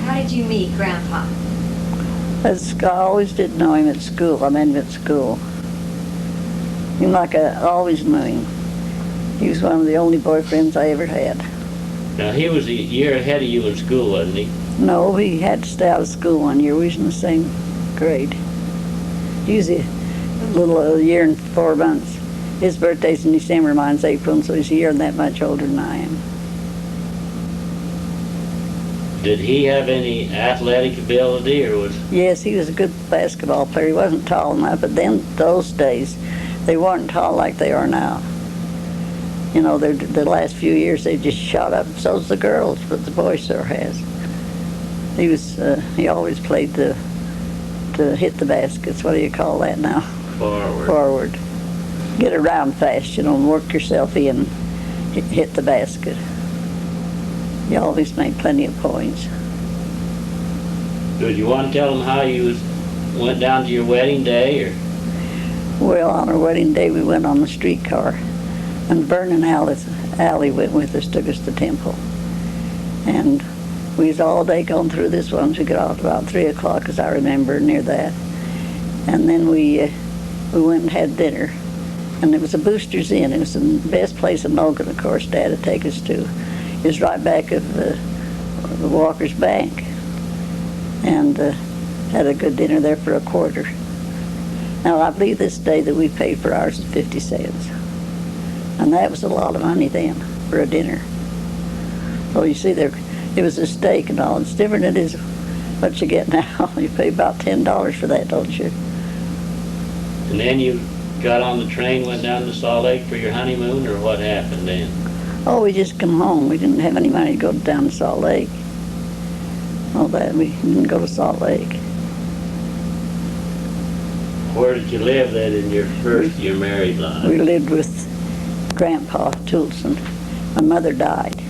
How did you meet Grandpa? I always did know him at school. I met him at school. He like I always knew him. He was one of the only boyfriends I ever had. Now, he was a year ahead of you in school, wasn't he? No, he had to stay out of school 1 year. We was in the same grade. He was a little year and 4 months. His birthday's in December, mine's April, so he's a year and that much older than I am. Did he have any athletic ability, or was... Yes, he was a good basketball player. He wasn't tall enough, but then those days, they weren't tall like they are now. You know, the last few years they've just shot up. So's the girls, but the boy sure has. He always played to hit the baskets. What do you call that now? Forward. Forward. Get around fast, you know, and work yourself in, hit the basket. You always made plenty of points. Did you want to tell them how you went down to your wedding day, or? Well, on our wedding day we went on the streetcar, and Vernon Alley went with us, took us to Temple. And we was all day going through this once we got off about 3 o'clock, as I remember, near that. And then we went and had dinner. And it was a Booster's Inn. It was the best place in Logan, of course, Dad would take us to. It was right back of the Walker's Bank. And had a good dinner there for $0.25. Now, I believe this day that we paid for ours 50 cents. And that was a lot of money then for a dinner. So you see, it was a steak and all. It's different than it is what you get now. You pay about $10 for that, don't you? And then you got on the train, went down to Salt Lake for your honeymoon, or what happened then? Oh, we just come home. We didn't have any money to go down to Salt Lake. All that, we didn't go to Salt Lake. Where did you live then in your married life? We lived with Grandpa Toolson. My mother died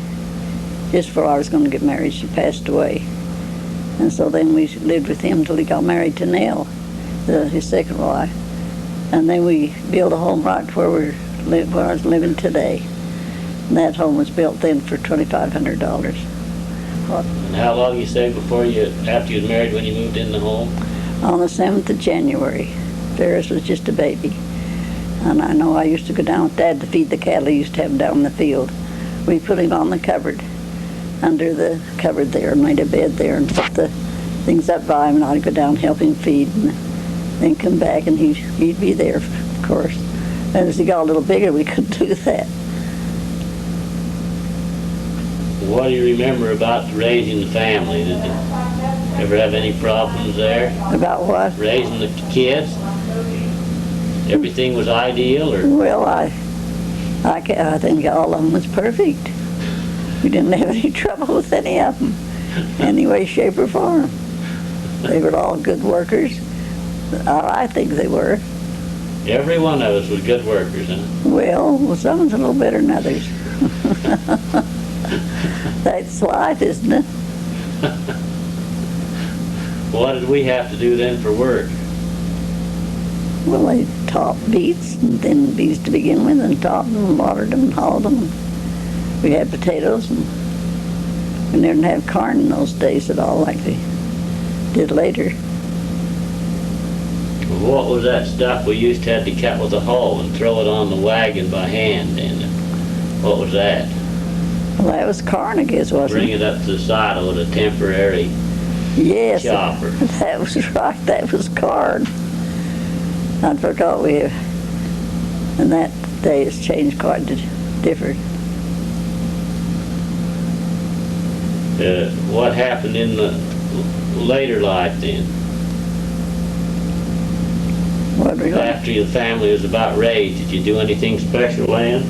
just before I was going to get married. She passed away. And so then we lived with him till he got married to Nell, his second wife. And then we built a home right where I was living today. And that home was built then for $2,500. And how long you say after you was married when you moved in the home? On the 7th of January. Ferris was just a baby. And I know I used to go down with Dad to feed the cattle he used to have down in the field. We put him on the cupboard, under the cupboard there, and made a bed there and put the things up by him, and I'd go down and help him feed, and then come back and he'd be there, of course. And as he got a little bigger, we couldn't do that. What do you remember about raising the family? Did you ever have any problems there? About what? Raising the kids? Everything was ideal, or? Well, I think all of them was perfect. We didn't have any trouble with any of them, any way, shape, or form. They were all good workers. I think they were. Every one of us was good workers, huh? Well, some was a little better than others. That's life, isn't it? What did we have to do then for work? Well, they topped beets, and then beets to begin with, and topped them, and watered them, and hauled them. We had potatoes, and we didn't have corn in those days at all like they did later. What was that stuff we used to have to cut with a hoe and throw it on the wagon by hand? And what was that? Well, that was corn, I guess, wasn't Bring it up to the silo with a temporary Yes, chopper. that was right. That was corn. I forgot we have, and that day has changed quite different. What happened in the later life then? What we After your family was about raised, did you do anything special then?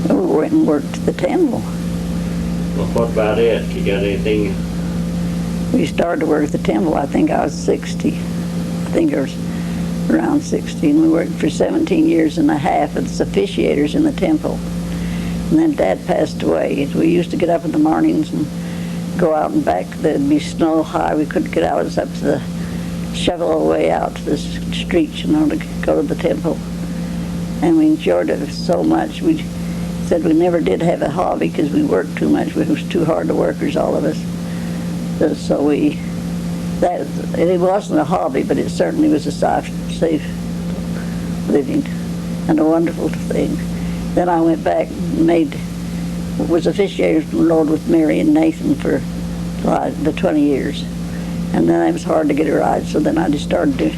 We went and worked at the Temple. Well, what about it? You got anything? We started to work at the Temple. I think I was 60. I think I was around 16. We worked for 17 years and a half as officiators in the Temple. And then Dad passed away. We used to get up in the mornings and go out and back. There'd be snow high. We couldn't get out. It was up to the shovel our way out to the streets, you know, to go to the Temple. And we enjoyed it so much. said we never did have a hobby because we worked too much. We was too hard workers, all of us. So it wasn't a hobby, but it certainly was a safe living and a wonderful thing. Then I went back and was officiator from the Lord with Mary and Nathan for the 20 years. And then it was hard to get a ride, so then I just started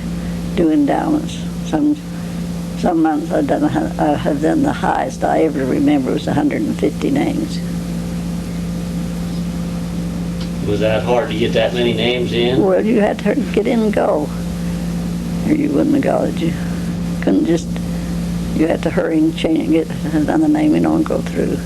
doing endowments. Some months I have done the highest I ever remember was 150 names. Was that hard to get that many names in? Well, you had to get in and go, or you wouldn't have got it. You couldn't just, you had to hurry and change, get another name, and go through.